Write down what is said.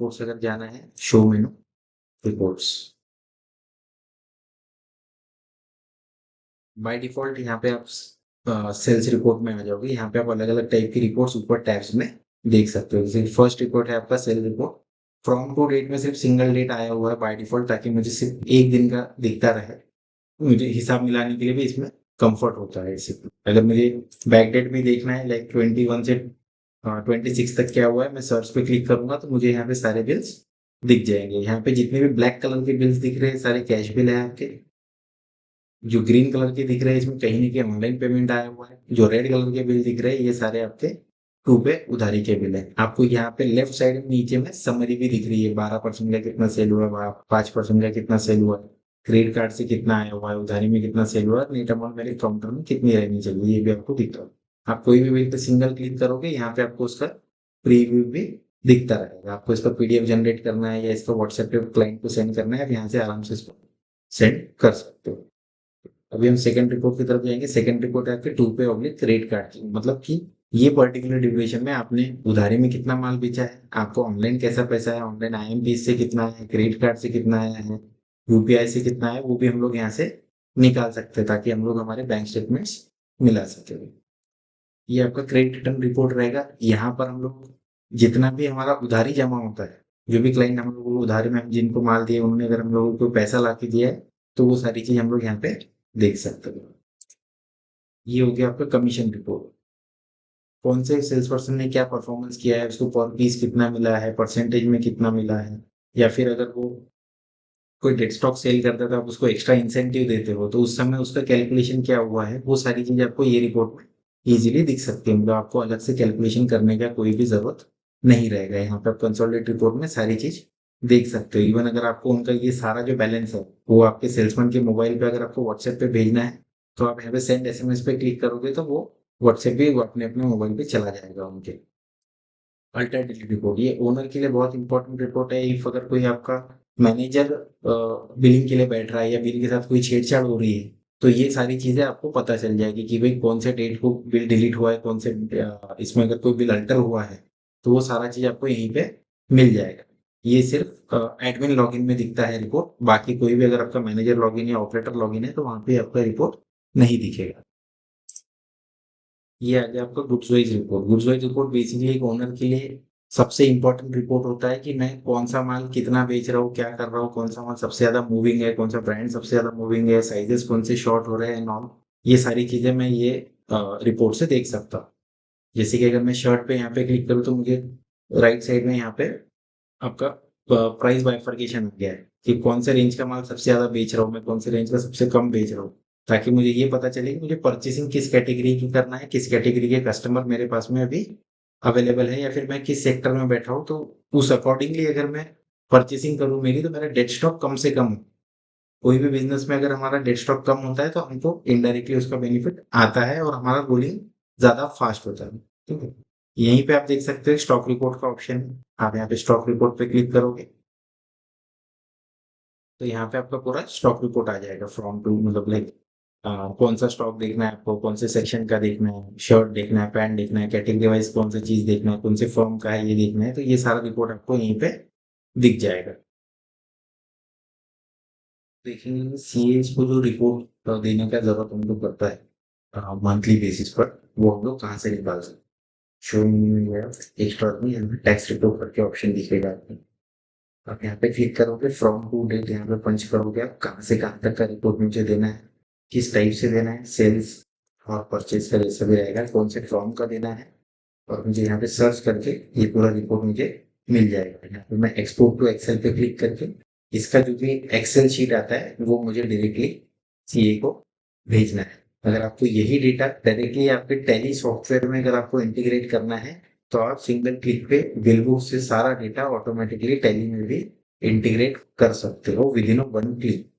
Reports अगर जाना है, show menu reports. By default यहाँ पे आप सेल्स रिपोर्ट में आ जाओगे। यहाँ पे आप अलग-अलग टाइप की रिपोर्ट्स ऊपर टैब्स में देख सकते हो। जैसे फर्स्ट रिपोर्ट है आपका sale report. From to date में सिर्फ़ सिंगल डेट आया हुआ है बाय डिफ़ॉल्ट, ताकि मुझे सिर्फ़ 1 दिन का दिखता रहे। मुझे हिसाब मिलाने के लिए भी इसमें कम्फ़र्ट होता है इससे। अगर मुझे बैक डेट में देखना है लाइक 21 से 26 तक क्या हुआ है, मैं सर्च पे क्लिक करूँगा तो मुझे यहाँ पे सारे बिल्स दिख जाएँगे। यहाँ पे जितने भी ब्लैक कलर के बिल्स दिख रहे हैं, सारे कैश बिल हैं आपके। जो ग्रीन कलर के दिख रहे हैं, इसमें कहीं न कहीं ऑनलाइन पेमेंट आया हुआ है। जो रेड कलर के बिल दिख रहे हैं, ये सारे आपके टू पे उधारी के बिल हैं। आपको यहाँ पे लेफ्ट साइड में नीचे में समरी भी दिख रही है, 12% का कितना सेल हुआ है, 5% का कितना सेल हुआ है, क्रेडिट कार्ड से कितना आया हुआ है, उधारी में कितना सेल हुआ है, नेट अमाउंट मेरे काउंटर में कितनी रहनी चाहिए, ये भी आपको दिख रहा है। आप कोई भी बिल पे सिंगल क्लिक करोगे, यहाँ पे आपको उसका प्रीव्यू भी दिखता रहेगा। आपको इसका पीडीएफ जनरेट करना है या इसको व्हाट्सएप पे क्लाइंट को सेंड करना है, आप यहाँ से आराम से इसको सेंड कर सकते हो। अभी हम सेकंड रिपोर्ट की तरफ जाएँगे। सेकंड रिपोर्ट है आपके टू पे ऑब्लिक क्रेडिट कार्ड की। मतलब कि ये पर्टिकुलर ड्यूरेशन में आपने उधारी में कितना माल बेचा है, आपको ऑनलाइन कैसा पैसा है, ऑनलाइन आईएमपीएस से कितना है, क्रेडिट कार्ड से कितना आया है, यूपीआई से कितना है, वो भी हम लोग यहाँ से निकाल सकते हैं, ताकि हम लोग हमारे बैंक स्टेटमेंट्स मिला सकें। ये आपका क्रेडिट रिटर्न रिपोर्ट रहेगा। यहाँ पर हम लोग जितना भी हमारा उधारी जमा होता है, जो भी क्लाइंट हम लोगों को उधारी में हम जिनको माल दिए, उन्होंने अगर हम लोगों को पैसा ला के दिया है, तो वो सारी चीज़ हम लोग यहाँ पे देख सकते हो। ये हो गया आपका कमीशन रिपोर्ट। कौन से सेल्स पर्सन ने क्या परफॉर्मेंस किया है, उसको पर पीस कितना मिला है, परसेंटेज में कितना मिला है, या फिर अगर वो कोई डेड स्टॉक सेल करता था, आप उसको एक्स्ट्रा इंसेंटिव देते हो, तो उस समय उसका कैलकुलेशन क्या हुआ है, वो सारी चीज़ आपको ये रिपोर्ट में ईज़िली दिख सकती है। मतलब आपको अलग से कैलकुलेशन करने का कोई भी ज़रूरत नहीं रहेगा। यहाँ पे आप कंसोलिडेटेड रिपोर्ट में सारी चीज़ देख सकते हो। इवन अगर आपको उनका ये सारा जो बैलेंस है, वो आपके सेल्समैन के मोबाइल पे अगर आपको व्हाट्सएप पे भेजना है, तो आप यहाँ पे सेंड एसएमएस पे क्लिक करोगे तो वो व्हाट्सएप पे वो अपने-अपने मोबाइल पे चला जाएगा उनके। अल्टरनेटिव रिपोर्ट, ये ओनर के लिए बहुत इंपॉर्टेंट रिपोर्ट है। इफ अगर कोई आपका मैनेजर बिलिंग के लिए बैठ रहा है या बिल के साथ कोई छेड़छाड़ हो रही है, तो ये सारी चीजें आपको पता चल जाएगी कि भाई कौन से डेट को बिल डिलीट हुआ है, कौन से इसमें अगर कोई बिल अल्टर हुआ है, तो वो सारा चीज आपको यहीं पे मिल जाएगा। ये सिर्फ एडमिन लॉगिन में दिखता है रिपोर्ट। बाकी कोई भी अगर आपका मैनेजर लॉगिन या ऑपरेटर लॉगिन है, तो वहां पे आपका रिपोर्ट नहीं दिखेगा। ये आ गया आपका goods wise report. Goods wise report basically एक ओनर के लिए सबसे इम्पोर्टेंट रिपोर्ट होता है कि मैं कौन सा माल कितना बेच रहा हूँ, क्या कर रहा हूँ, कौन सा माल सबसे ज्यादा मूविंग है, कौन सा ब्रांड सबसे ज्यादा मूविंग है, साइजेस कौन से शॉर्ट हो रहे हैं एंड ऑल। ये सारी चीजें मैं ये रिपोर्ट से देख सकता हूँ। जैसे कि अगर मैं शर्ट पे यहाँ पे क्लिक करूँ, तो मुझे राइट साइड में यहाँ पे आपका प्राइस बाइफरकेशन हो गया है कि कौन से रेंज का माल सबसे ज्यादा बेच रहा हूँ मैं, कौन से रेंज का सबसे कम बेच रहा हूँ, ताकि मुझे ये पता चले कि मुझे परचेसिंग किस कैटेगरी की करना है, किस कैटेगरी के कस्टमर मेरे पास में अभी अवेलेबल है, या फिर मैं किस सेक्टर में बैठा हूँ, तो उस अकॉर्डिंगली अगर मैं परचेसिंग करूँ मेरी, तो मेरा डेड स्टॉक कम से कम हो। कोई भी बिजनेस में अगर हमारा डेड स्टॉक कम होता है, तो हमको इनडायरेक्टली उसका बेनिफिट आता है और हमारा रोलिंग ज्यादा फास्ट होता है। ठीक है, यहीं पे आप देख सकते हो स्टॉक रिपोर्ट का ऑप्शन है। आप यहाँ पे स्टॉक रिपोर्ट पे क्लिक करोगे, तो यहाँ पे आपका पूरा स्टॉक रिपोर्ट आ जाएगा फ्रॉम टू, मतलब लाइक कौन सा स्टॉक देखना है आपको, कौन से सेक्शन का देखना है, शर्ट देखना है, पैंट देखना है, कैटेगरी वाइज कौन सा चीज देखना है, कौन से फर्म का है ये देखना है, तो ये सारा रिपोर्ट आपको यहीं पे दिख जाएगा। देखेंगे सीएज को जो रिपोर्ट देने का जरूरत हमको पड़ता है मंथली बेसिस पर, वो हम लोग कहाँ से निकाल सकते हैं। शो एक्स्ट्रा में टैक्स रिपोर्ट करके ऑप्शन दिखेगा आपको। आप यहाँ पे क्लिक करोगे, फ्रॉम टू डेट यहाँ पे पंच करोगे, आप कहाँ से कहाँ तक का रिपोर्ट मुझे देना है, किस टाइप से देना है, सेल्स और परचेज का जैसा भी रहेगा, कौन से फॉर्म का देना है, और मुझे यहाँ पे सर्च करके ये पूरा रिपोर्ट मुझे मिल जाएगा। यहाँ पे मैं एक्सपोर्ट टू एक्सेल पे क्लिक करके इसका जो भी एक्सेल शीट आता है, वो मुझे डायरेक्टली सीए को भेजना है। अगर आपको यही डेटा डायरेक्टली आपके टैली सॉफ्टवेयर में अगर आपको इंटीग्रेट करना है, तो आप सिंगल क्लिक पे बिलबुक से सारा डेटा ऑटोमेटिकली टैली में भी इंटीग्रेट कर सकते हो विद इन वन क्लिक।